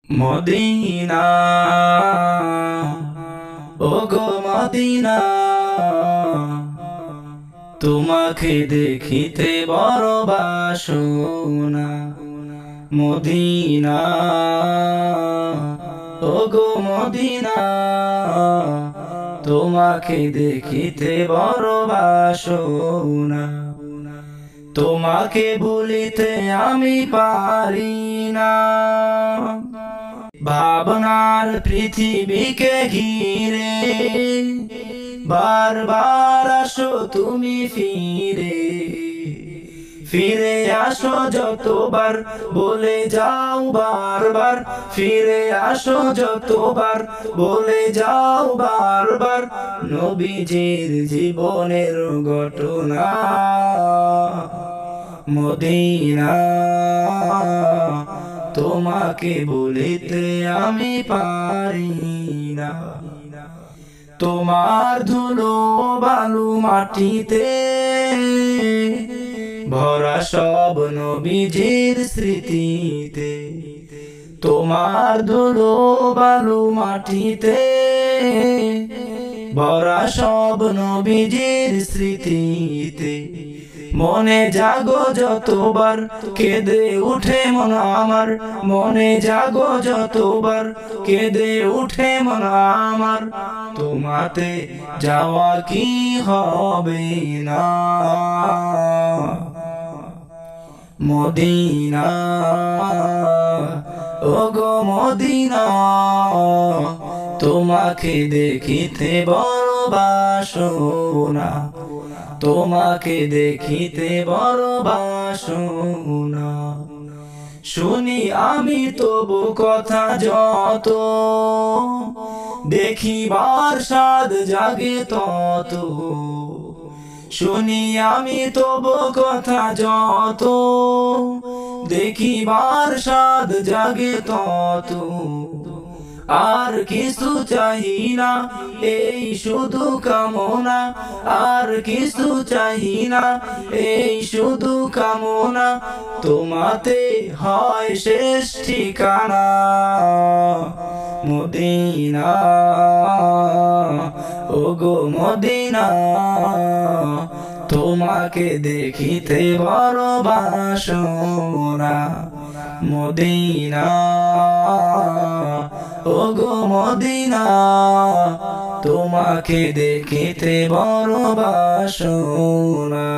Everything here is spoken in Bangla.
মদিনা ওগো মদিনা তোমাকে দেখিতে বড় বাসনা মদিনা ওগো মদিনা তোমাকে দেখিতে বড় বাসনা তোমাকে ভুলিতে আমি পারি না ভাবনার পৃথিবীকে ঘিরে বারবার আসো তুমি ফিরে ফিরে আসো যতবার বলে যাও বারবার ফিরে আসো যতবার বলে যাও বারবার নবীজির জীবনের ঘটনা মদিনা তোমাকে বলিতে আমি পারি না তোমার ধুলো বালু মাটিতে ভরা সব নবীজির স্মৃতিতে তোমার ধুলো বালু মাটিতে ভরা সব নবীজির স্মৃতিতে মনে জাগো যতবার কেঁদে উঠে মন আমার মনে জাগো যতবার কেঁদে উঠে মন আমার তোমাতে যাওয়া কি হবে না মদিনা ওগো মদিনা তোমাকে দেখিতে বড় বাসনা তোমাকে দেখিতে বড় বাসনা শুনি আমি তবু কথা যত দেখিবার স্বাদ জাগে তত শুনি আমি তবু কথা যত দেখিবার স্বাদ জাগে তত আর কিছু চাই না এই শুধু কামনা আর কিছু চাই না এই শুধু কামনা তোমাতে হয় শেষ ঠিকানা মদিনা ওগো মদিনা তোমাকে দেখিতে বড় বাসনা মদিনা ওগো মদিনা তোমাকে দেখিতে বড় বাসনা।